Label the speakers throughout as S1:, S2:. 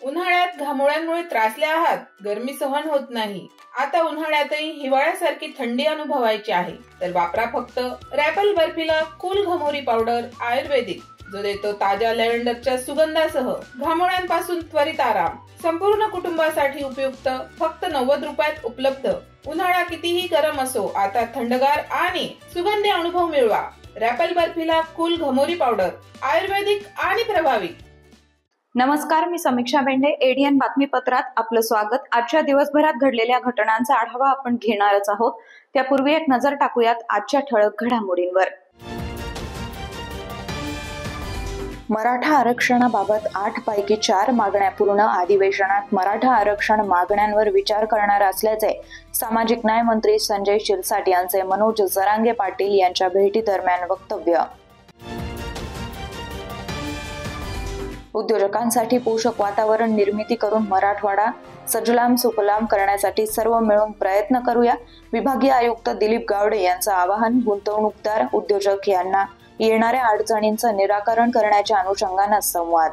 S1: उन्हाळ्यात घामोळ्यांमुळे त्रासले आहात, गरमी सहन होत नाही, आता उन्हाळ्यातही हिवाळ्यासारखी थंडी अनुभवायची आहे, तर वापरा फक्त रॅपल बर्फिला कूल घमोरी पावडर आयुर्वेदिक, जो देतो ताज्या लॅव्हेंडरच्या सुगंधासह घामोळ्यांपासून त्वरित आराम. संपूर्ण कुटुंबासाठी उपयुक्त, फक्त 90 रुपयात उपलब्ध. उन्हाळा कितीही गरम असो, आता थंडगार आणि सुगंधी अनुभव मिळवा. रॅपल बर्फिला कूल घमोरी पावडर आयुर्वेदिक आणि प्रभावी.
S2: नमस्कार, मी समीक्षा बेंडे. एडीएन बातमीपत्रात आपलं स्वागत. आजच्या दिवसभरात घडलेल्या घटनांचा आढावा आपण घेणारच आहोत. त्यापूर्वी एक नजर टाकूयात आजच्या ठळक घडामोडींवर. मराठा आरक्षणाबाबत 8 पैकी 4 मागण्या पूर्ण. अधिवेशनात मराठा आरक्षण मागण्यांवर विचार करणार असल्याचे सामाजिक न्याय मंत्री संजय शिरसाट यांचे मनोज जरांगे पाटील यांच्या भेटीदरम्यान वक्तव्य. उद्योजकांसाठी पोषक वातावरण निर्मिती करून मराठवाडा सजलाम सुफलाम करण्यासाठी सर्व मिळून प्रयत्न करूया. विभागीय आयुक्त दिलीप गावडे यांचं आवाहन. गुंतवणूकदार उद्योजक यांना येणाऱ्या अडचणींचं निराकरण करण्याच्या अनुषंगानं संवाद.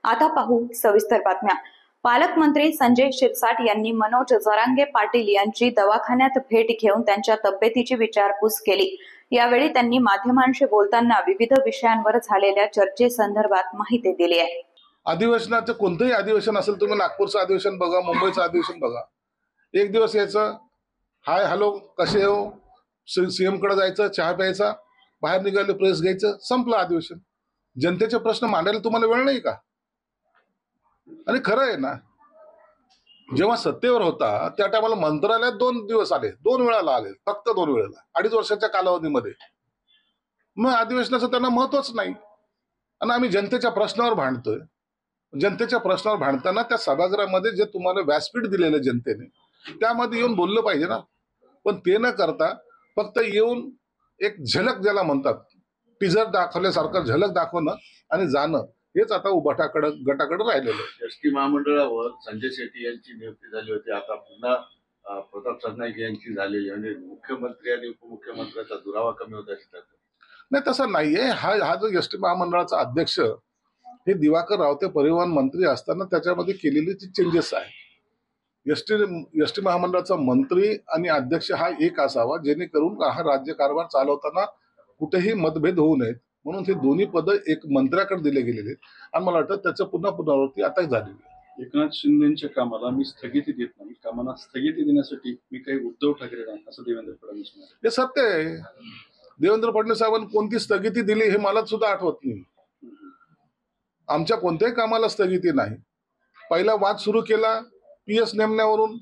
S2: आता पाहू सविस्तर बातम्या. पालकमंत्री संजय शिरसाट यांनी मनोज जरांगे पाटील यांची दवाखान्यात भेट घेऊन त्यांच्या तब्येतीची विचारपूस केली. यावेळी त्यांनी माध्यमांशी बोलताना विविध विषयांवर झालेल्या चर्चेसंदर्भात माहिती दिली आहे.
S3: अधिवेशनाचं कोणतंही अधिवेशन असेल, तुम्ही नागपूरचं अधिवेशन बघा, मुंबईचं अधिवेशन बघा, एक दिवस यायचं, हाय हॅलो कसे हो, सीएम कडे जायचं, चहा प्यायचा, बाहेर निघाले प्रेस घ्यायचं, संपलं अधिवेशन. जनतेचे प्रश्न मांडायला तुम्हाला वेळ नाही का? आणि खरं आहे ना, जेव्हा सत्तेवर होता त्या टायमाला मंत्रालयात 2 दिवस आले, 2 वेळाला आले, फक्त 2 वेळेला, 2.5 वर्षाच्या कालावधीमध्ये. मग अधिवेशनाचं त्यांना महत्वच नाही. आणि आम्ही जनतेच्या प्रश्नावर भांडतोय. जनतेच्या प्रश्नावर भांडताना त्या सभागृहामध्ये जे तुम्हाला व्यासपीठ दिलेलं जनतेने, त्यामध्ये येऊन बोललं पाहिजे ना. पण ते न करता फक्त येऊन एक झलक ज्याला म्हणतात, टीजर दाखवल्यासारखं झलक दाखवणं आणि जाणं, हेच आता उभाटाकडे गटाकडे राहिलेलं आहे.
S4: एसटी महामंडळावर संजय शेट्टी यांची नियुक्ती झाली होती, आता पुन्हा प्रताप सरनाईक यांची झालेली, म्हणजे मुख्यमंत्री आणि उपमुख्यमंत्र्याचा दुरावा कमी होत आहे.
S3: नाही, तसं नाहीये. हा जो एसटी महामंडळाचा अध्यक्ष हे दिवाकर रावते परिवहन मंत्री असताना त्याच्यामध्ये केलेली जी चेंजेस आहे. एसटी महामंडळाचा मंत्री आणि अध्यक्ष हा एक असावा, जेणेकरून हा राज्यकारभार चालवताना कुठेही मतभेद होऊ नयेत, म्हणून हे दोन्ही पद एक मंत्र्याकडे दिले गेलेले. आणि मला वाटतं त्याचं पुन्हा पुनरावृत्ती आता झालेली आहे.
S5: एकनाथ शिंदेच्या कामाला मी स्थगिती देत नाही, कामाला स्थगिती देण्यासाठी मी काही उद्धव ठाकरे नाही, असं देवेंद्र फडणवीस म्हणाले.
S3: हे सत्य आहे. देवेंद्र फडणवीस साहेबांनी कोणती स्थगिती दिली हे मला सुद्धा आठवत नाही. आमच्या कोणत्याही कामाला स्थगिती नाही. पहिला वाद सुरू केला PS नेमण्यावरून,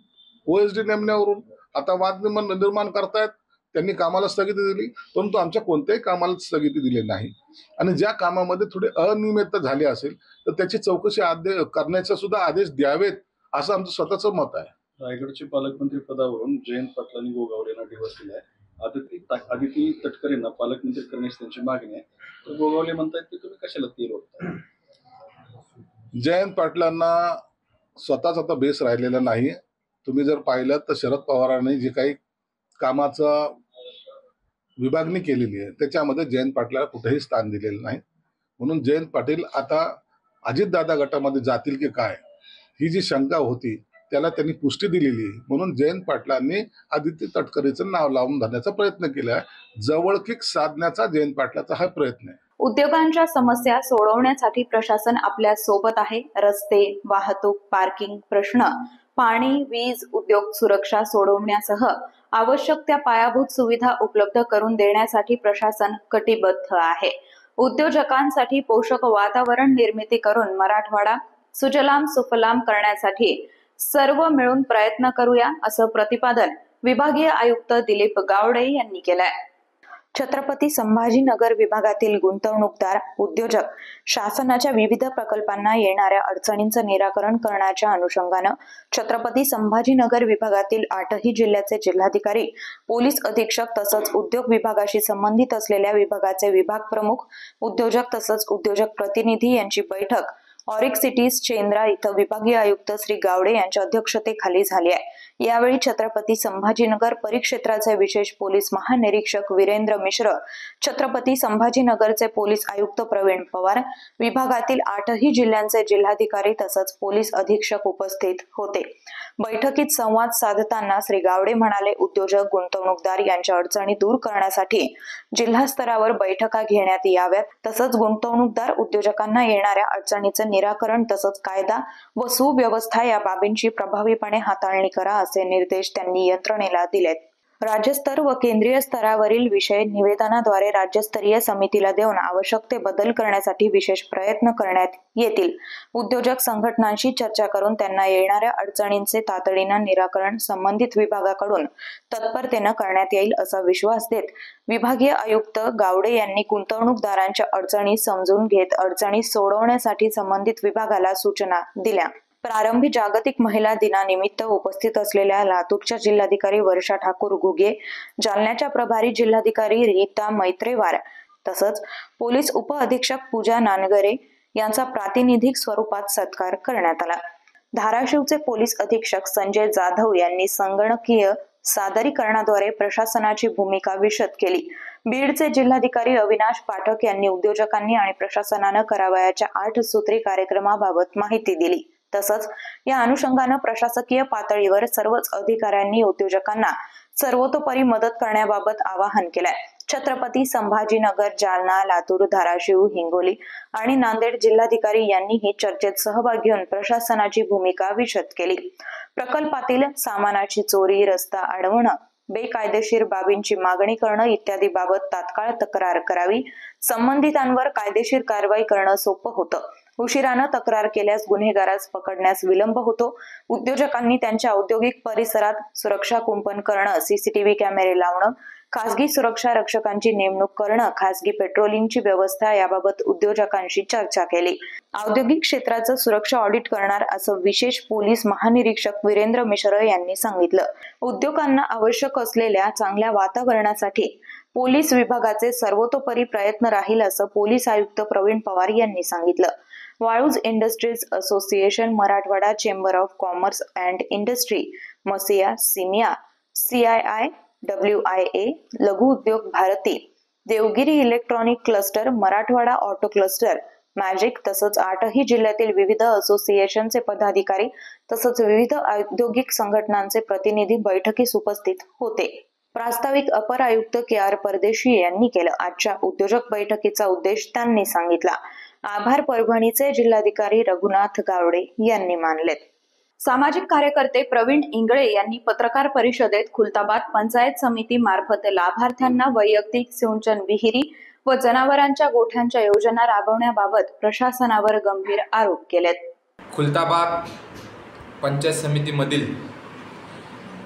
S3: OSD नेमण्यावरून, आता वाद निर्माण करतायत. त्यांनी कामाला स्थगिती दिली, परंतु आमच्या कोणत्याही कामाला स्थगिती दिली नाही. आणि ज्या कामामध्ये थोडे अनियमितता झाली असेल तर त्याची चौकशी करण्याचा सुद्धा आदेश द्यावेत, असं आमचं स्वतःचं मत आहे.
S5: रायगडचे पालकमंत्री पदावरून जयंत पाटलांनी गोगावलेंना डिवोर्स दिला आहे. आदिती तटकरेंना पालकमंत्री करण्याची त्यांची मागणी आहे, तर गोगावले म्हणतात की तुम्ही कशाला तीर ओढताय.
S3: जयंत पाटलांना स्वतःच आता बेस राहिलेला नाही. तुम्ही जर पाहिलं तर शरद पवारांनी जे काही कामाचा विभागणी केलेली आहे त्याच्यामध्ये जयंत पाटलाला कुठेही स्थान दिलेलं नाही. म्हणून जयंत पाटील आता अजितदादा गटामध्ये जातील की काय, ही जी शंका होती त्याला त्यांनी पुष्टी दिलेली आहे. म्हणून जयंत पाटलांनी आदित्य तटकरेचं नाव लावून धरण्याचा प्रयत्न केला आहे. जवळकीक साधण्याचा जयंत पाटलाचा हा प्रयत्न आहे.
S2: उद्योगांच्या समस्या सोडवण्यासाठी प्रशासन आपल्या सोबत आहे. रस्ते, वाहतूक, पार्किंग प्रश्न, पाणी, वीज, उद्योग सुरक्षा सोडवण्यासह आवश्यक त्या पायाभूत सुविधा उपलब्ध करून देण्यासाठी प्रशासन कटिबद्ध आहे. उद्योजकांसाठी पोषक वातावरण निर्मिती करून मराठवाडा सुजलाम सुफलाम करण्यासाठी सर्व मिळून प्रयत्न करूया, असं प्रतिपादन विभागीय आयुक्त दिलीप गावडे यांनी केलंय. छत्रपती संभाजीनगर विभागातील गुंतवणूकदार, उद्योजक शासनाच्या विविध प्रकल्पांना येणाऱ्या अडचणींचं निराकरण करण्याच्या अनुषंगानं छत्रपती संभाजीनगर विभागातील 8ही जिल्ह्याचे जिल्हाधिकारी, पोलीस अधीक्षक तसंच उद्योग विभागाशी संबंधित असलेल्या विभागाचे विभाग प्रमुख, उद्योजक तसंच उद्योजक प्रतिनिधी यांची बैठक ऑरिक सिटीज चेंद्रा इथं विभागीय आयुक्त श्री गावडे यांच्या अध्यक्षतेखाली झाली आहे। यावेळी छत्रपती संभाजीनगर परिक्षेत्राचे विशेष पोलीस महानिरीक्षक वीरेंद्र मिश्र, छत्रपती संभाजीनगरचे पोलीस आयुक्त प्रवीण पवार, विभागातील 8ही जिल्ह्यांचे जिल्हाधिकारी तसंच पोलीस अधीक्षक उपस्थित होते। बैठकीत संवाद साधताना श्री गावडे म्हणाले, उद्योजक, गुंतवणूकदार यांच्या अडचणी दूर करण्यासाठी जिल्हा स्तरावर बैठका घेण्यात याव्यात, तसंच गुंतवणूकदार उद्योजकांना येणाऱ्या अडचणीचे निराकरण तसंच कायदा व सुव्यवस्था या बाबींची प्रभावीपणे हाताळणी करा असे निर्देश त्यांनी यंत्रणेला दिलेत। राज्यस्तर व केंद्रीय स्तरावरील विषय निवेदनाद्वारे राज्यस्तरीय समितीला देऊन आवश्यक ते बदल करण्यासाठी विशेष प्रयत्न करण्यात येतील। उद्योजक संघटनांशी चर्चा करून त्यांना येणाऱ्या अडचणींचे तातडीनं निराकरण संबंधित विभागाकडून तत्परतेनं करण्यात येईल असा विश्वास देत विभागीय आयुक्त गावडे यांनी गुंतवणूकदारांच्या अडचणी समजून घेत अडचणी सोडवण्यासाठी संबंधित विभागाला सूचना दिल्या। प्रारंभी जागतिक महिला दिनानिमित्त उपस्थित असलेल्या लातूरच्या जिल्हाधिकारी वर्षा ठाकूर घुगे, जालन्याच्या प्रभारी जिल्हाधिकारी रीता मैत्रेवार तसंच पोलीस उप अधीक्षक पूजा नानगरे यांचा प्रातिनिधिक स्वरूपात सत्कार करण्यात आला। धाराशिवचे पोलीस अधीक्षक संजय जाधव यांनी संगणकीय सादरीकरणाद्वारे प्रशासनाची भूमिका विशद केली। बीडचे जिल्हाधिकारी अविनाश पाठक यांनी उद्योजकांनी आणि प्रशासनानं करावयाच्या 8 सूत्री कार्यक्रमाबाबत माहिती दिली। तसंच या अनुषंगानं प्रशासकीय पातळीवर सर्वच अधिकाऱ्यांनी उद्योजकांना सर्वतोपरी मदत करण्याबाबत आवाहन केलंय। छत्रपती संभाजीनगर, जालना, लातूर, धाराशिव, हिंगोली आणि नांदेड जिल्हाधिकारी यांनीही चर्चेत सहभाग घेऊन प्रशासनाची भूमिका विशद केली। प्रकल्पातील सामानाची चोरी, रस्ता अडवणं, बेकायदेशीर बाबींची मागणी करणं इत्यादी बाबत तात्काळ तक्रार करावी। संबंधितांवर कायदेशीर कारवाई करणं सोपं होतं। उशिरानं तक्रार केल्यास गुन्हेगारास पकडण्यास विलंब होतो। उद्योजकांनी त्यांच्या औद्योगिक परिसरात सुरक्षा कुंपण करणं, सीसीटीव्ही कॅमेरे लावणं, खासगी सुरक्षा रक्षकांची नेमणूक करणं, खासगी पेट्रोलिंगची व्यवस्था याबाबत उद्योजकांशी चर्चा केली। औद्योगिक क्षेत्राचं सुरक्षा ऑडिट करणार असं विशेष पोलीस महानिरीक्षक वीरेंद्र मिश्र यांनी सांगितलं। उद्योगांना आवश्यक असलेल्या चांगल्या वातावरणासाठी पोलीस विभागाचे सर्वतोपरी प्रयत्न राहील असं पोलीस आयुक्त प्रवीण पवार यांनी सांगितलं। Waluj industries association, Marathwada chamber of commerce and industry, MASSIA, CMIA, CII, WIA, Laghu Udyog Bharati, Devgiri electronic cluster, Marathwada auto cluster, magic तसंच 8ही जिल्ह्यातील विविध असोसिएशनचे पदाधिकारी तसंच विविध औद्योगिक संघटनांचे प्रतिनिधी बैठकीस उपस्थित होते। प्रास्ताविक अपर आयुक्त KR परदेशी यांनी केलं। आजच्या उद्योजक बैठकीचा उद्देश त्यांनी सांगितला। आभार परभणीचे जिल्हाधिकारी रघुनाथ गावडे यांनी मानलेत। सामाजिक कार्यकर्ते प्रवीण इंगळे यांनी पत्रकार परिषदेत खुलताबाद पंचायत समिती मार्फत लाभार्थ्यांना वैयक्तिक सिंचन विहिरी व जनावरांच्या गोठ्यांच्या योजना राबवण्याबाबत प्रशासनावर गंभीर आरोप केलेत।
S6: खुलताबाद पंचायत समितीमधील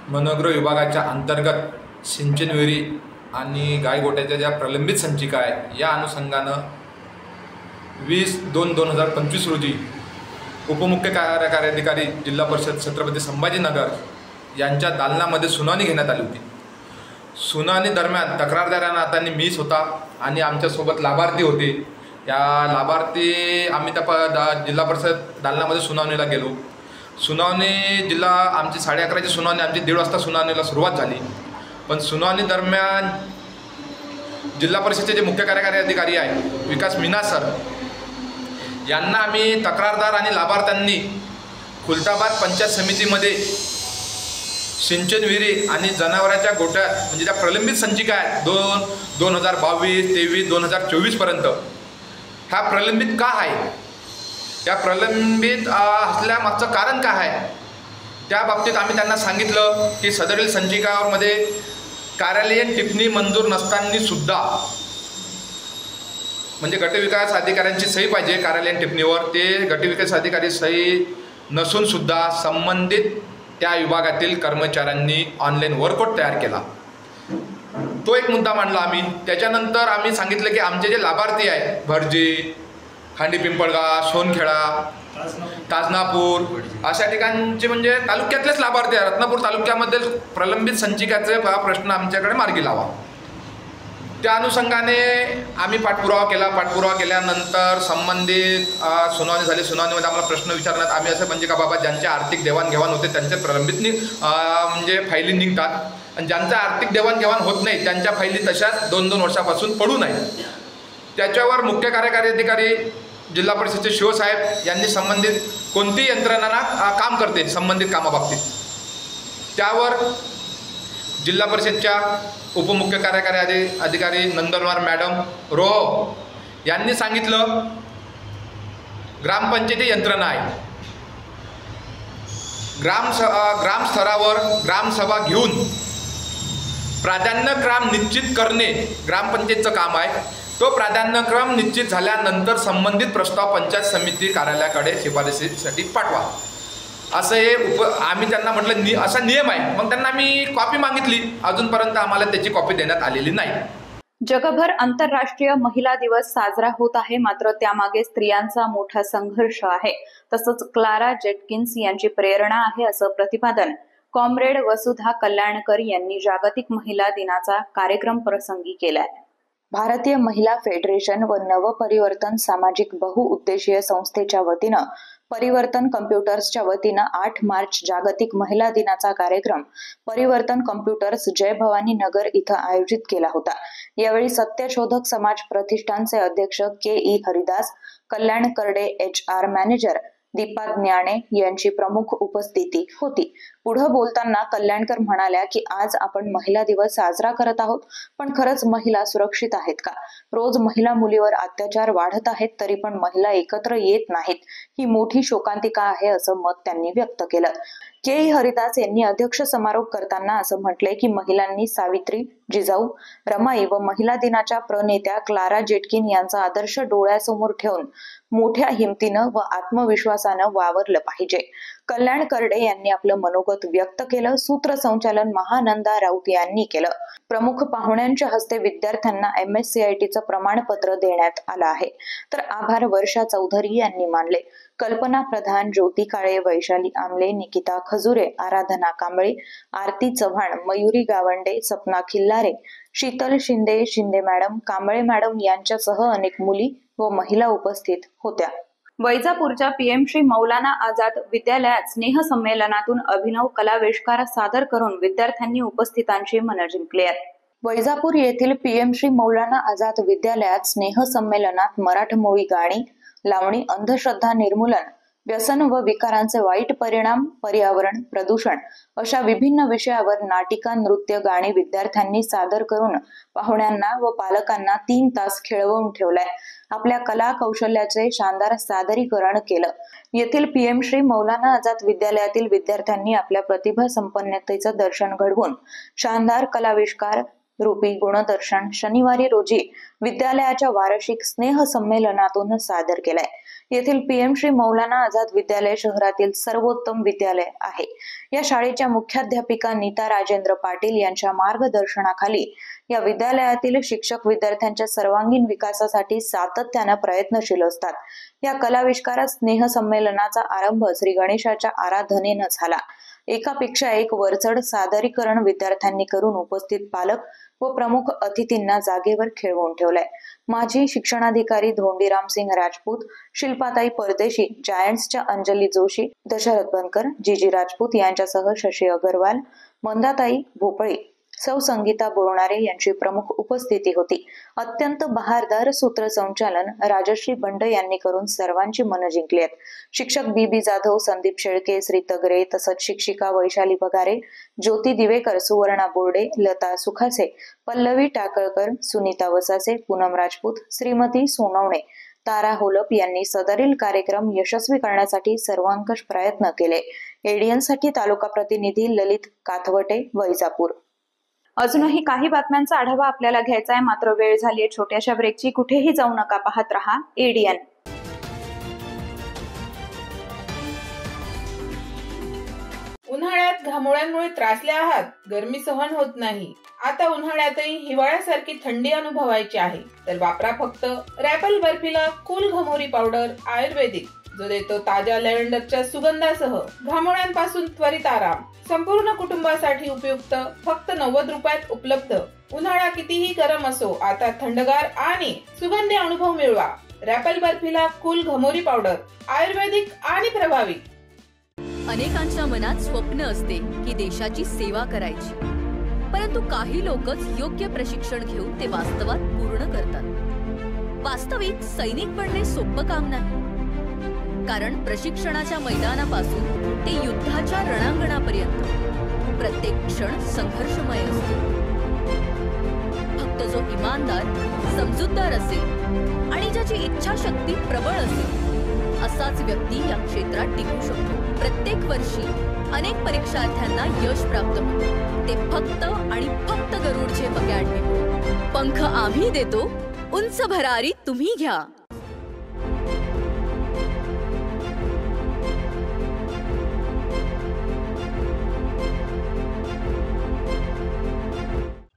S6: मनोग्रह विभागाच्या अंतर्गत सिंचन विहिरी आणि गाय गोठ्याच्या ज्या प्रलंबित संचिका आहेत या अनुषंगानं 20/2/2025 रोजी उपमुख्य कार्यकारी अधिकारी जिल्हा परिषद छत्रपती संभाजीनगर यांच्या दालनामध्ये सुनावणी घेण्यात आली होती। सुनावणी दरम्यान तक्रारदारांना आता मी स्वतः आणि आमच्यासोबत लाभार्थी होते। या लाभार्थी आम्ही त्या जिल्हा परिषद दालनामध्ये सुनावणीला गेलो। सुनावणी आमची 11:30ची सुनावणी, आमची 1:30 वाजता सुनावणीला सुरुवात झाली। पण सुनावणी दरम्यान जिल्हा परिषदेचे जे मुख्य कार्यकारी अधिकारी आहे विकास मीना सर यांना आम्ही तक्रारदार आणि लाभार्थ्यांनी खुलताबाद पंचायत समितीमध्ये सिंचन विहिरी आणि जनावरांच्या गोठ्यात म्हणजे त्या प्रलंबित संचिका आहेत 2022, 23, 2024 पर्यंत ह्या प्रलंबित का आहे, या प्रलंबित असल्यामागचं कारण काय आहे, त्या बाबतीत आम्ही त्यांना सांगितलं की सदरील संचिकामध्ये कार्यालयीन टिप्पणी मंजूर नसताना सुद्धा म्हणजे गटविकास अधिकाऱ्यांची सही पाहिजे कार्यालयीन टिप्पणीवर, ते गटविकास अधिकारी सही नसून सुद्धा संबंधित त्या विभागातील कर्मचाऱ्यांनी ऑनलाईन वर्कआउट तयार केला तो एक मुद्दा मांडला आम्ही. त्याच्यानंतर आम्ही सांगितलं की आमचे जे लाभार्थी आहे, भरजी, खांडी पिंपळगाव, सोनखेडा, ताजनापूर अशा ठिकाणचे म्हणजे तालुक्यातलेच लाभार्थी आहे. रत्नापूर तालुक्यामध्ये प्रलंबित संचिकाचे प्रश्न आमच्याकडे मार्गी लावा. त्या अनुषंगाने आम्ही पाठपुरावा केल्यानंतर संबंधित सुनावणी झाली. सुनावणीमध्ये आम्हाला प्रश्न विचारण्यात आम्ही असं म्हणजे का बाबा ज्यांचे आर्थिक देवाणघेवाण होते त्यांचे प्रलंबित म्हणजे फायली निघतात, आणि ज्यांचा आर्थिक देवाणघेवाण होत नाही त्यांच्या फायली तशाच 2-2 वर्षापासून पडू नये. त्याच्यावर मुख्य कार्यकारी अधिकारी जिल्हा परिषदेचे शिवसाहेब यांनी संबंधित कोणती यंत्रणा काम करते संबंधित कामाबाबतीत त्यावर जिल्हा परिषदच्या उपमुख्य कार्यकारी अधिकारी नंदनवार मॅडम रोह यांनी सांगितलं, ग्रामपंचायती यंत्रणा आहे, ग्राम स्तरावर ग्रामसभा घेऊन प्राधान्यक्रम निश्चित करणे ग्रामपंचायतचं काम आहे. तो प्राधान्यक्रम निश्चित झाल्यानंतर संबंधित प्रस्ताव पंचायत समिती कार्यालयाकडे शिफारसीसाठी पाठवा, असं हे आम्ही त्यांना म्हटलं असा नियम आहे. मग त्यांना आम्ही कॉपी मागितली, अजूनपर्यंत आम्हाला त्याची कॉपी देण्यात आलेली नाही.
S2: जगभर आंतरराष्ट्रीय महिला दिवस साजरा होत आहे, मात्र त्यामागे स्त्रियांचा मोठा संघर्ष आहे, तसंच क्लारा जेटकिन्स यांची प्रेरणा आहे, असं प्रतिपादन कॉम्रेड वसुधा कल्याणकर यांनी जागतिक महिला दिनाचा कार्यक्रम प्रसंगी केलाय. भारतीय महिला फेडरेशन व नवपरिवर्तन सामाजिक बहुउद्देशीय संस्थेच्या वतीनं परिवर्तन कम्प्युटर्सच्या वतीनं 8 मार्च जागतिक महिला दिनाचा कार्यक्रम परिवर्तन कम्प्युटर्स जय भवानी नगर इथं आयोजित केला होता. यावेळी सत्यशोधक समाज प्रतिष्ठानचे अध्यक्ष के.ई. हरिदास, कल्याण करडे HR मॅनेजर दीपा ज्ञाने यांची प्रमुख उपस्थिती होती. पुढे बोलताना कल्याणकर म्हणाल्या की आज आपण महिला दिवस साजरा करत आहोत, पण खरंच महिला सुरक्षित आहेत का? रोज महिला मुलीवर अत्याचार वाढत आहेत, तरी पण महिला एकत्र येत नाहीत. ही मोठी शोकांतिका आहे, असं मत त्यांनी व्यक्त केलं. के.ई. हरिदास यांनी अध्यक्ष समारोप करताना असं म्हटलंय की महिलांनी सावित्री, जिजाऊ, रमाई व महिला दिनाच्या प्रणेत्या क्लारा जेटकिन यांचा आदर्श डोळ्यासमोर ठेवून मोठ्या हिमतीनं व आत्मविश्वासानं वावरलं पाहिजे. कल्याण करडे यांनी आपलं मनोगत व्यक्त केलं. सूत्रसंचालन महानंदा राऊत यांनी केलं. प्रमुख पाहुण्यांच्या हस्ते विद्यार्थ्यांना MSCITचं प्रमाणपत्र देण्यात आलं आहे, तर आभार वर्षा चौधरी यांनी मानले. कल्पना प्रधान, ज्योती काळे, वैशाली आमले, निकिता खजुरे, आराधना कांबळे, आरती चव्हाण, मयुरी गावंडे, सपना खिल्लारे, शीतल शिंदे, शिंदे मॅडम, कांबळे मॅडम यांच्यासह अनेक मुली व महिला उपस्थित होत्या. वैजापूरच्या PM श्री मौलाना आझाद विद्यालयात स्नेह संमेलनातून अभिनव कलाविष्कार सादर करून विद्यार्थ्यांनी उपस्थितांची मनं जिंकली आहेत. वैजापूर येथील PM श्री मौलाना आझाद विद्यालयात स्नेह संमेलनात मराठमोळी गाणी, लावणी, अंधश्रद्धा निर्मूलन, व्यसन व विकारांचे वाईट परिणाम, पर्यावरण, प्रदूषण अशा विभिन्न विषयावर नाटिका, नृत्य, गाणी विद्यार्थ्यांनी सादर करून पाहुण्यांना व पालकांना 3 तास खेळवून ठेवलाय. आपल्या कला कौशल्याचे शानदार सादरीकरण केलं. येथील PM श्री मौलाना आझाद विद्यालयातील विद्यार्थ्यांनी आपल्या प्रतिभा संपन्नतेचं दर्शन घडवून शानदार कलाविष्कार रूपी गुणदर्शन शनिवारी रोजी विद्यालयाच्या वार्षिक स्नेह संमेलनातून सादर केलाय. येथील PM श्री मौलाना आझाद विद्यालय शहरातील सर्वोत्तम विद्यालय आहे. या शाळेच्या मुख्याध्यापिका नीता राजेंद्र पाटील यांच्या मार्गदर्शनाखाली या विद्यालयातील शिक्षक विद्यार्थ्यांच्या सर्वांगीण विकासासाठी सातत्यानं प्रयत्नशील असतात. या कलाविष्कार स्नेह संमेलनाचा आरंभ श्री गणेशाच्या आराधनेनं झाला. एकापेक्षा एक वरचढ सादरीकरण विद्यार्थ्यांनी करून उपस्थित पालक व प्रमुख अतिथींना जागेवर खेळवून ठेवलाय. माजी शिक्षणाधिकारी धोंडीराम सिंग राजपूत, शिल्पाताई परदेशी, जायंट्सच्या अंजली जोशी, दशरथ बनकर, जीजी राजपूत यांच्यासह शशी अगरवाल, मंदाताई भोपळे, सौ संगीता बोरणारे यांची प्रमुख उपस्थिती होती. अत्यंत बहारदार सूत्रसंचालन राजश्री बंड यांनी करून सर्वांची मनं जिंकली आहेत. शिक्षक BB जाधव, संदीप शेळके, श्री तगरे तसंच शिक्षिका वैशाली पगारे, ज्योती दिवेकर, सुवर्णा बोर्डे, लता सुखासे, पल्लवी टाकळकर, सुनीता वसासे, पूनम राजपूत, श्रीमती सोनवणे, तारा होलप यांनी सदरील कार्यक्रम यशस्वी करण्यासाठी सर्वंकष प्रयत्न केले. एडियनसाठी तालुका प्रतिनिधी ललित काथवटे, वैजापूर. अजूनही काही बातम्यांचा आढावा आपल्याला घ्यायचा आहे, मात्र वेळ झालीये छोट्याशा ब्रेकची. कुठेही जाऊ नका, पाहत रहा एडियन.
S1: उन्हाळ्यात घामोळ्यांमुळे त्रासले आहात, गरमी सहन होत नाही. आता उन्हाळ्यातही हिवाळ्यासारखी थंडी अनुभवायची आहे तर वापरा फक्त रॅपल बर्फीला कूल घमोरी पावडर आयुर्वेदिक, जो देतो ताज्या लॅव्हेंडरच्या सुगंधासह घामोळ्यांपासून त्वरित आराम. संपूर्ण कुटुंबासाठी उपयुक्त, फक्त 90 रुपयात उपलब्ध. उन्हाळा कितीही गरम असो, आता थंडगार आणि सुगंधी अनुभव मिळवा. रॅपल बर्फीला कूल घमोरी पावडर आयुर्वेदिक आणि प्रभावी.
S7: अनेकांच्या मनात स्वप्न असते की देशाची सेवा करायची, परंतु काही लोकच योग्य प्रशिक्षण घेऊन ते वास्तवात पूर्ण करतात. वास्तविक सैनिक बनणे सोपं काम नाही, कारण प्रशिक्षणाच्या मैदानापासून ते युद्धाच्या रणांगणापर्यंत प्रत्येक क्षण संघर्षमय असतो. फक्त जो इमानदार, समजूतदार असेल आणि ज्याची इच्छाशक्ती प्रबळ असेल असाच व्यक्ती या क्षेत्रात टिकू शकतो. प्रत्येक वर्षी अनेक परीक्षार्थ्यांना यश प्राप्त होते, ते फक्त आणि फक्त गरुडचे अकॅडमी. पंख आम्ही देतो, उंच भरारी तुम्ही घ्या.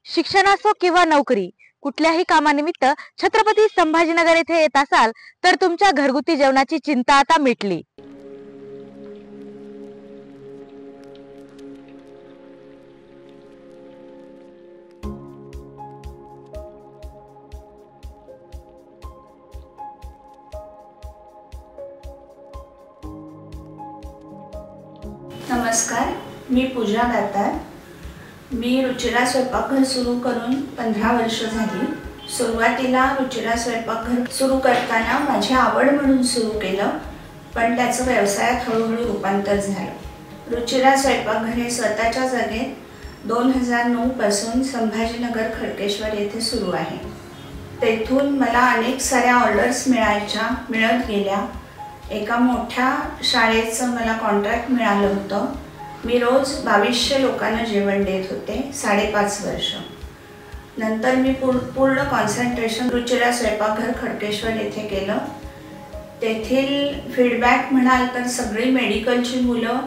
S8: शिक्षण असो किंवा नोकरी, कुठल्याही कामानिमित्त छत्रपती संभाजीनगर येथे येत असाल तर तुमच्या घरगुती जेवणाची चिंता आता मिटली.
S9: नमस्कार, मी पूजा दातार. मी रुचिरा स्वयंपाकघर सुरू करून 15 वर्ष झाली. सुरुवातीला रुचिरा स्वयंपाकघर सुरू करताना माझी आवड म्हणून सुरू केलं, पण त्याचं व्यवसायात हळूहळू रूपांतर झालं. रुचिरा स्वयंपाकघर हे स्वतःच्या जागेत 2009 पासून संभाजीनगर खडकेश्वर येथे सुरू आहे. तेथून मला अनेक साऱ्या ऑर्डर्स मिळत गेल्या. एका मोठ्या शाळेचं मला कॉन्ट्रॅक्ट मिळालं होतं. मी रोज 2200 लोकांना जेवण देत होते 5.5 वर्ष. नंतर मी पूर्ण कॉन्सन्ट्रेशन रुचिरा स्वयंपाकघर खडकेश्वर येथे केलं. तेथील फीडबॅक म्हणाल तर सगळी मेडिकलची मुलं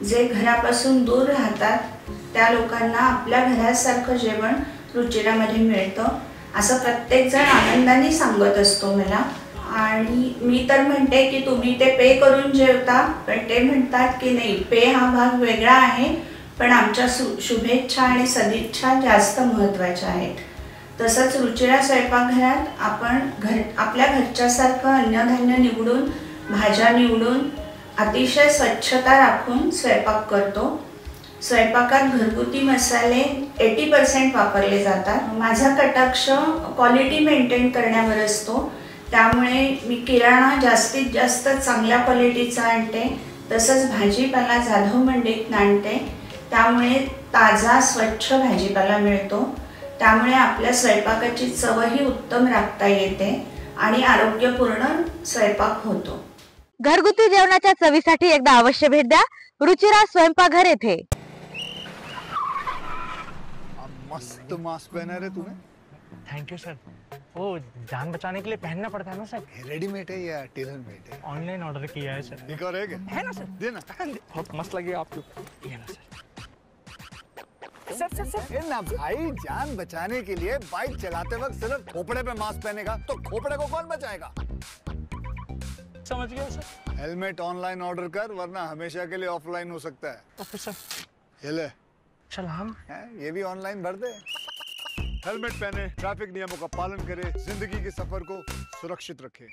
S9: जे घरापासून दूर राहतात त्या लोकांना आपल्या घरासारखं जेवण रुचिरामध्ये मिळतं असं प्रत्येकजण आनंदाने सांगत असतो मला. आणि मी तर म्हणते की तुम्ही ते पे करून जेवता, पण ते म्हणतात की नाही, पे हा भाग वेगळा आहे, पण आमच्या शुभेच्छा आणि सदिच्छा जास्त महत्त्वाच्या आहेत. तसंच रुचिरा स्वयंपाकघरात आपण आपल्या घरच्यासारखं अन्नधान्य निवडून, भाज्या निवडून, अतिशय स्वच्छता राखून स्वयंपाक करतो. स्वयंपाकात घरगुती मसाले 80% वापरले जातात. माझा कटाक्ष क्वालिटी मेंटेन करण्यावर असतो, त्यामुळे मी किराणा जास्तीत जास्त चांगल्या क्वालिटीचा आणते. तसंच भाजीपाला जाधव मंडईतून आणते, त्यामुळे ताजा स्वच्छ भाजीपाला मिळतो. त्यामुळे आपल्या स्वयंपाकाची चवही उत्तम राखता येते आणि आरोग्यपूर्ण स्वयंपाक होतो.
S8: घरगुती जेवणाच्या चवीसाठी एकदा अवश्य भेट द्या रुचिरा स्वयंपाकघर येथे.
S10: मस्त मास्क पहना रे तूने.
S11: Thank you sir. वो जान बचाने के लिए पहनना पड़ता है ना सर.
S10: रेडीमेड है या टेलर मेड है?
S11: ऑनलाइन ऑर्डर किया है सर.
S10: एक और है क्या?
S11: है ना सर.
S10: देना.
S11: बहुत मस्त लगे आपको. ये ना सर.
S10: सर ना भाई, जान बचाने के लिए बाइक चलाते वक्त सिर्फ खोपड़े पे मास्क पहनेगा तो खोपड़े को कौन बचाएगा?
S11: समझ गया सर.
S10: हेलमेट ऑनलाइन ऑर्डर कर, वरना हमेशा के लिए ऑफलाइन हो सकता है.
S11: Okay sir.
S10: ये ले.
S11: चल हम
S10: ये भी ऑनलाइन भर दे. हेलमेट पहने, ट्रैफिक नियमों का पालन करे, जिंदगी के सफर को सुरक्षित रखे.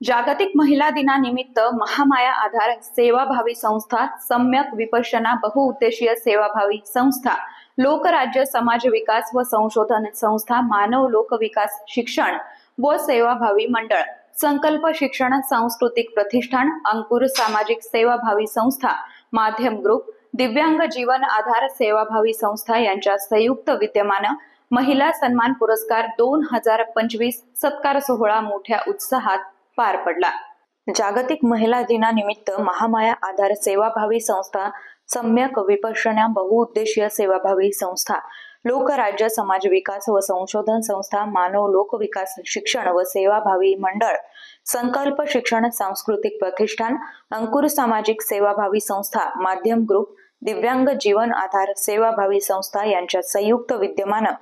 S2: जागतिक महिला दिनानिमित्त महामाया आधार सेवाभावी संस्था, सम्यक विपश्यना बहुउद्देशीय सेवाभावी संस्था, लोकराज्य समाज विकास व संशोधन संस्था, मानव लोक विकास शिक्षण व सेवाभावी मंडळ, संकल्प शिक्षण सांस्कृतिक प्रतिष्ठान, अंकुर सामाजिक सेवाभावी संस्था, माध्यम ग्रुप, दिव्यांग जीवन आधार सेवाभावी संस्था यांच्या संयुक्त विद्यमानं महिला सन्मान पुरस्कार 2025 सत्कार सोहळा मोठ्या उत्साहात पार पडला. जागतिक महिला दिनानिमित्त महामाया आधार सेवाभावी संस्था, सम्यक विपश्यना बहुउद्देशीय सेवाभावी संस्था, लोकराज्य समाज विकास व संशोधन संस्था, मानव लोक विकास शिक्षण व सेवाभावी मंडळ, संकल्प शिक्षण सांस्कृतिक प्रतिष्ठान, अंकुर सामाजिक सेवाभावी संस्था, माध्यम ग्रुप, दिव्यांग जीवन आधार सेवाभावी संस्था यांच्या संयुक्त विद्यमानं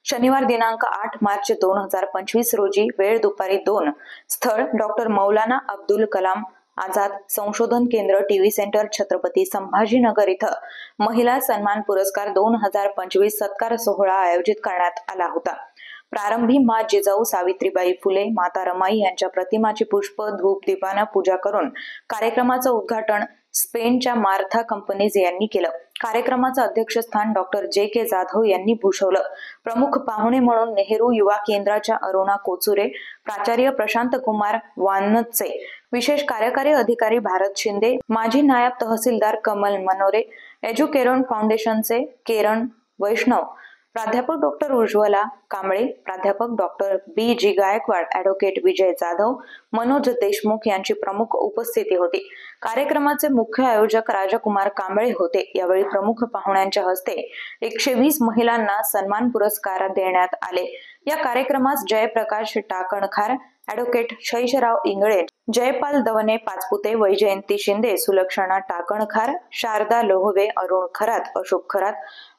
S2: शनिवार दिनांक 8 मार्च 2025 रोजी वेळ दुपारी 2, स्थळ डॉक्टर मौलाना अब्दुल कलाम आझाद संशोधन केंद्र टीव्ही सेंटर छत्रपती संभाजीनगर इथं महिला सन्मान पुरस्कार 2025 सत्कार सोहळा आयोजित करण्यात आला होता। प्रारंभी माँ जिजाऊ सावित्रीबाई फुले, माता रमाई यांच्या प्रतिमाची पुष्प धूप दीपानं पूजा करून कार्यक्रमाचं उद्घाटन स्पेनच्या मार्था कंपनीज यांनी केलं। कार्यक्रमाचं अध्यक्षस्थान डॉक्टर जे.के. जाधव यांनी भूषवलं। प्रमुख पाहुणे म्हणून नेहरू युवा केंद्राच्या अरुणा कोचुरे, प्राचार्य प्रशांत कुमार वानचे, विशेष कार्यकारी अधिकारी भारत शिंदे, माजी नायब तहसीलदार कमल मनोरे, एज्युकेरन फाउंडेशनचे किरण वैष्णव, प्राध्यापक डॉक्टर उज्ज्वला कांबळे, प्राध्यापक doctor BG. Gaikwad, advocate Vijay Jadhav, Manoj Deshmukh यांची प्रमुख उपस्थिती होती। कार्यक्रमाचे मुख्य आयोजक राजकुमार कांबळे होते। यावेळी प्रमुख पाहुण्यांच्या हस्ते 120 महिलांना सन्मान पुरस्कार देण्यात आले। या कार्यक्रमास जयप्रकाश टाकणखार, ॲडव्होकेट शैशराव इंगळे, जयपाल दवने पाचपुते, वैजयंती शिंदे, सुलक्षणा टाकणखार, शारदा लोहवे, अरुण खरात, अशोक खरात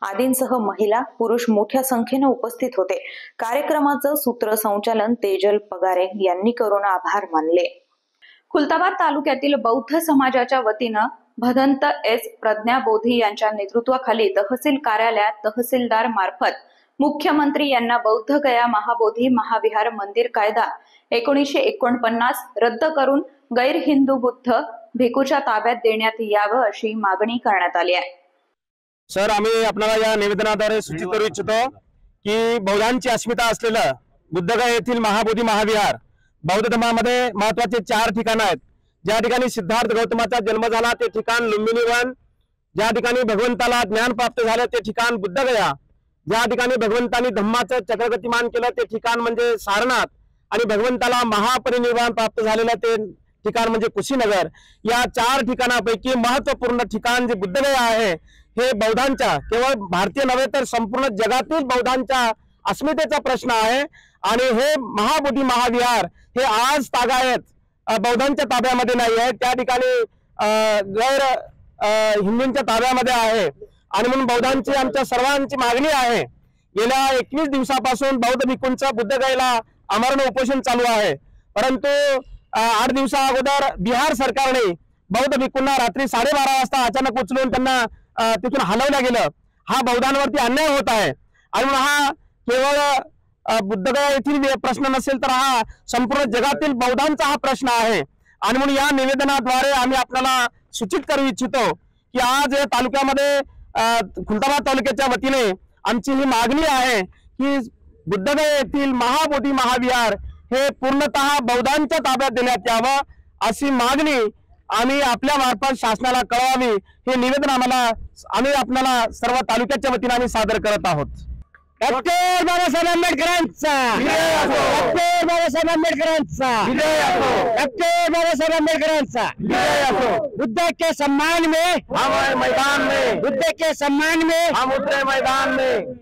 S2: आदींसह महिला पुरुष मोठ्या संख्येने उपस्थित होते। कार्यक्रमाचं सूत्रसंचालन तेजल पगारे यांनी करून आभार मानले। खुलताबाद तालुक्यातील बौद्ध समाजाच्या वतीनं भदंत एस प्रज्ञाबोधी यांच्या नेतृत्वाखाली तहसील कार्यालयात तहसीलदार मार्फत मुख्यमंत्री यांना बौद्ध गया महाबोधी महाविहार मंदिर कायदा 1949 रद्द करून गैर हिंदू बुद्ध भिकूच्या ताब्यात देण्यात यावं अशी मागणी करण्यात आली आहे।
S12: सर, आम्ही आपल्याला या निवेदनाद्वारे सूचित करू इच्छितो की बौद्धांची अस्मिता असलेलं बुद्धगया येथील महाबोधी महाविहार बौद्ध धर्मामध्ये महत्वाचे 4 ठिकाण आहेत। ज्या ठिकाणी सिद्धार्थ गौतमाचा जन्म झाला ते ठिकाण लुंबिनी वन, ज्या ठिकाणी भगवंताला ज्ञान प्राप्त झालं ते ठिकाण बुद्धगया, ज्या ठिकाणी भगवंतांनी धम्माचं चक्रगतिमान केलं ते ठिकाण म्हणजे सारनाथ, आणि भगवंताला महापरिनिर्वाण प्राप्त झालेलं ते ठिकाण म्हणजे कुशीनगर। या 4 ठिकाणापैकी महत्वपूर्ण ठिकाण जे बुद्धगया आहे हे बौद्धांच्या, केवळ भारतीय नव्हे तर संपूर्ण जगातील बौद्धांच्या अस्मितेचा प्रश्न आहे। आणि हे महाबोधी महाविहार हे आज तागायत बौद्धांच्या ताब्यामध्ये नाही आहे, त्या ठिकाणी गैर हिंदूंच्या ताब्यामध्ये आहे। आणि म्हणून बौद्धांची आमच्या सर्वांची मागणी आहे, गेल्या 21 दिवसापासून बौद्ध भिक्खूंचं बुद्धगयेला आमरण उपोषण चालू आहे, परंतु 8 दिवसा अगोदर बिहार सरकारने बौद्ध भिक्खूंना रात्री 12:30 वाजता अचानक उचलून त्यांना तिथून हलवलं गेलं। हा बौद्धांवरती अन्याय होत आहे। आणि म्हणून हा केवळ बुद्धगया येथील प्रश्न नसेल तर हा संपूर्ण जगातील बौद्धांचा हा प्रश्न आहे। आणि म्हणून या निवेदनाद्वारे आम्ही आपल्याला सूचित करू इच्छितो की आज या तालुक्यामध्ये खुलताबाद तालुक्याच्या वतीने आमची ही मागणी आहे की बुद्धगया येथील महाबोधी महाविहार हे पूर्णतः बौद्धांच्या ताब्यात देण्यात यावं अशी मागणी आम्ही आपल्या मार्फत शासनाला कळवावी। हे निवेदन आम्ही आपल्याला सर्व तालुक्याच्या वतीने आम्ही सादर करत आहोत। डॉक्टर बाबासाहेब आंबेडकरांचा, डॉक्टर बाबासाहेब आंबेडकरांचा, डॉक्टर बाबासाहेब आंबेडकरांचा। बुद्ध के सम्मान में हम मैदान में, बुद्ध के सम्मान में हम उतरे मैदान में।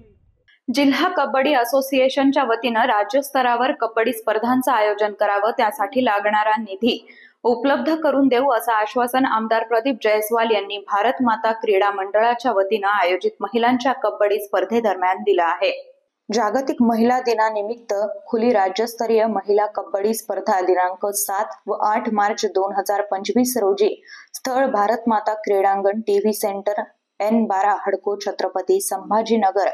S2: जिल्हा कबड्डी असोसिएशनच्या वतीनं राज्यस्तरावर कबड्डी स्पर्धांचं आयोजन करावं, त्यासाठी लागणारा निधी उपलब्ध करून देऊ असं आश्वासन आमदार प्रदीप जयस्वाल यांनी भारत माता क्रीडा मंडळाच्या वतीनं आयोजित महिलांच्या कबड्डी स्पर्धेदरम्यान दिलं आहे। जागतिक महिला दिनानिमित्त खुली राज्यस्तरीय महिला कबड्डी स्पर्धा दिनांक 7 व 8 मार्च 2025 रोजी स्थळ भारत माता क्रीडांगण टीव्ही सेंटर N12 हडको छत्रपती संभाजीनगर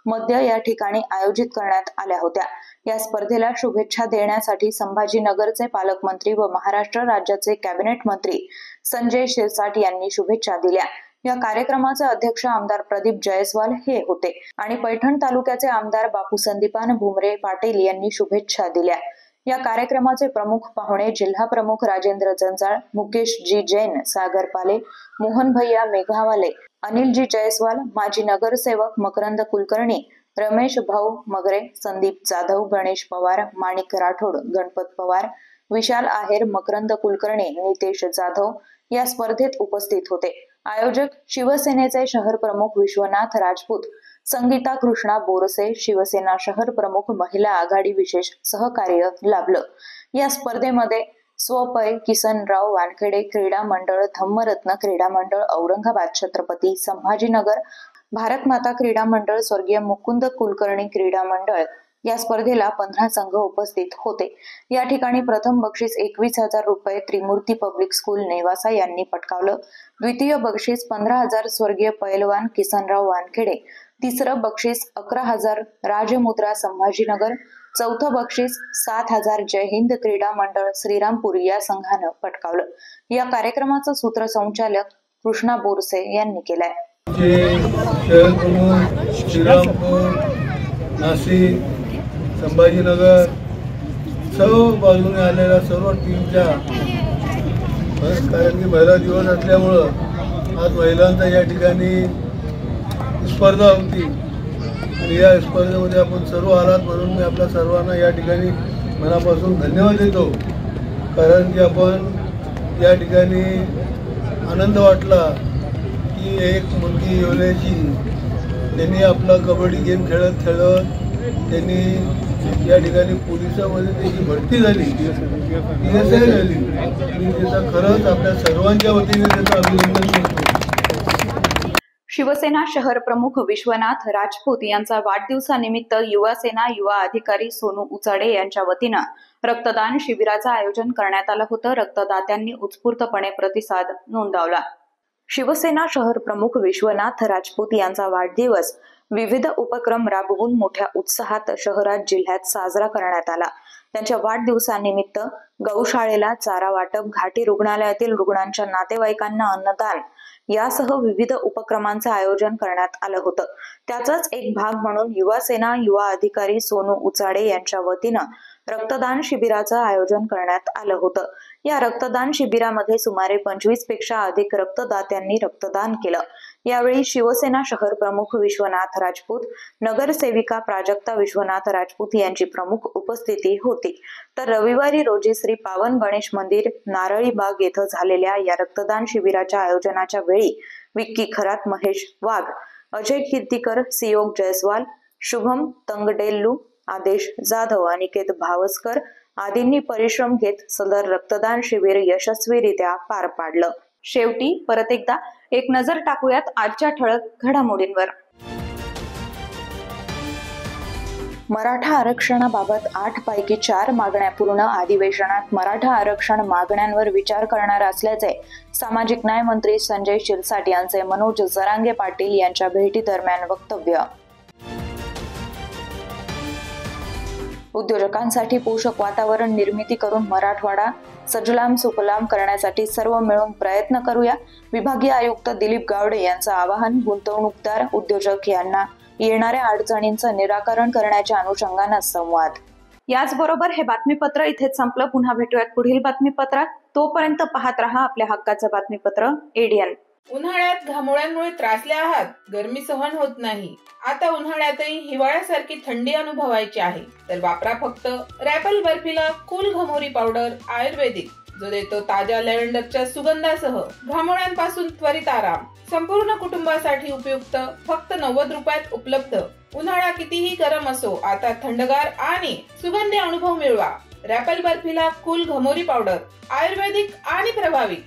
S2: मध्य या ठिकाणी आयोजित करण्यात आल्या होत्या। या स्पर्धेला शुभेच्छा देण्यासाठी संभाजीनगरचे पालकमंत्री व महाराष्ट्र राज्याचे कॅबिनेट मंत्री संजय शिरसाट यांनी शुभेच्छा दिल्या। या कार्यक्रमाचे अध्यक्ष आमदार प्रदीप जयस्वाल हे होते आणि पैठण तालुक्याचे आमदार बापू संदीपान भुमरे पाटील यांनी शुभेच्छा दिल्या। या कार्यक्रमाचे प्रमुख पाहुणे जिल्हा प्रमुख राजेंद्र जंजाळ, मुकेश जी जैन, सागर पाले, मोहन भैया मेघावाले, अनिल जी जयस्वाल, माजी नगरसेवक मकरंद कुलकर्णी, रमेश भाऊ मगरे, संदीप जाधव, गणेश पवार, माणिक राठोड, गणपत पवार, विशाल आहेर, मकरंद कुलकर्णी, नितेश जाधव या स्पर्धेत उपस्थित होते। आयोजक शिवसेनेचे शहर प्रमुख विश्वनाथ राजपूत, संगीता कृष्णा बोरसे शिवसेना शहर प्रमुख महिला आघाडी विशेष सहकार्य लाभलं। या स्पर्धेमध्ये स्वपय किसनराव वानखेडे क्रीडा मंडळ, धम्मरत्न क्रीडा मंडळ औरंगाबाद, छत्रपती संभाजीनगर, भारत माता क्रीडा मंडळ, स्वर्गीय मुकुंद कुलकर्णी क्रीडा मंडळ या स्पर्धेला 15 संघ उपस्थित होते। या ठिकाणी प्रथम बक्षीस 21,000 रुपये त्रिमूर्ती पब्लिक स्कूल नेवासा यांनी पटकावलं। द्वितीय बक्षीस 15,000 स्वर्गीय पैलवान किसनराव वानखेडे, तिसरं बक्षीस 11,000 राजमुद्रा संभाजीनगर, चौथं बक्षीस 7,000 जय हिंद क्रीडा मंडळ श्रीरामपूर या संघानं पटकावलं। या कार्यक्रमाचं सूत्रसंचालक कृष्णा बोरसे यांनी केलंय।
S13: नाशिक, संभाजीनगर सर्व बाजूने आलेल्या सर्व टीमच्या, कारण की महिला दिवस असल्यामुळं आज महिलांचा या ठिकाणी स्पर्धा होती आणि या स्पर्धेमध्ये आपण सर्व आलात म्हणून मी आपल्या सर्वांना या ठिकाणी मनापासून धन्यवाद देतो। कारण की आपण या ठिकाणी आनंद वाटला की एक मुलगी येवल्याची त्यांनी आपला कबड्डी गेम खेळत त्यांनी या ठिकाणी पोलिसांमध्ये त्याची भरती झाली, PSI झाली। मी त्याचा खरंच आपल्या सर्वांच्या वतीने त्याचं अभिनंदन करतो।
S2: शिवसेना शहर प्रमुख विश्वनाथ राजपूत यांचा वाढदिवसानिमित्त युवा सेना युवा अधिकारी सोनू उचाडे यांच्या वतीनं रक्तदान शिबिराचं आयोजन करण्यात आलं होतं। रक्तदात्यांनी उत्स्फूर्तपणे प्रतिसाद नोंदवला। शिवसेना शहर प्रमुख विश्वनाथ राजपूत यांचा वाढदिवस विविध उपक्रम राबवून मोठ्या उत्साहात शहरात जिल्ह्यात साजरा करण्यात आला। त्यांच्या वाढदिवसानिमित्त गौशाळेला चारा वाटप, घाटी रुग्णालयातील रुग्णांच्या नातेवाईकांना अन्नदान यासह विविध उपक्रमांचं आयोजन करण्यात आलं होतं। त्याचाच एक भाग म्हणून युवा सेना युवा अधिकारी सोनू उचाडे यांच्या वतीनं रक्तदान शिबिराचं आयोजन करण्यात आलं होतं। या रक्तदान शिबिरामध्ये सुमारे 25 पेक्षा अधिक रक्तदात्यांनी रक्तदान केलं। यावेळी शिवसेना शहर प्रमुख विश्वनाथ राजपूत, नगरसेविका प्राजक्ता विश्वनाथ राजपूत यांची प्रमुख उपस्थिती होती। तर रविवारी रोजी श्री पावन गणेश मंदिर नारळीबाग येथे झालेल्या या रक्तदान शिबिराच्या आयोजनाच्या वेळी विक्की खरात, महेश वाघ, अजय कीर्तीकर, सियोग जयस्वाल, शुभम तंगडेल्लू, आदेश जाधव, अनिकेत भावस्कर आदींनी परिश्रम घेत सदर रक्तदान शिबिर यशस्वीरित्या पार पाडलं। शेवटी परत एकदा एक नजर टाकूयात आजच्या ठळक घडामोडींवर। मराठा आरक्षणाबाबत 8 पैकी 4 मागण्या पूर्ण, अधिवेशनात मराठा आरक्षण मागण्यांवर विचार करणार असल्याचे सामाजिक न्याय मंत्री संजय शिरसाट यांचे मनोज जरांगे पाटील यांच्या भेटीदरम्यान वक्तव्य। उद्योजकांसाठी पोषक वातावरण निर्मिती करून मराठवाडा सजलाम सुफलाम करण्यासाठी सर्व मिळून प्रयत्न करूया, विभागीय आयुक्त दिलीप गावडे यांचं आवाहन। गुंतवणूकदार उद्योजक यांना येणाऱ्या अडचणींचं निराकरण करण्याच्या अनुषंगाने संवाद। याचबरोबर हे बातमीपत्र इथेच संपलं। पुन्हा भेटूयात पुढील बातमीपत्रात। तोपर्यंत पाहत रहा आपल्या हक्काचं बातमीपत्र ADN।
S1: उन्हाळ्यात घामोळ्यांमुळे त्रासले आहात, गरमी सहन होत नाही, आता उन्हाळ्यातही हिवाळ्यासारखी थंडी अनुभवायची आहे, तर वापरा फक्त रॅपल बर्फीला कूल घमोरी पावडर आयुर्वेदिक, जो देतो ताज्या लॅव्हेंडरच्या सुगंधासह घामोळ्यांपासून त्वरित आराम। संपूर्ण कुटुंबासाठी उपयुक्त, फक्त 90 रुपयात उपलब्ध। उन्हाळा कितीही गरम असो, आता थंडगार आणि सुगंधी अनुभव मिळवा। रॅपल बर्फीला कूल घमोरी पावडर आयुर्वेदिक आणि प्रभावी।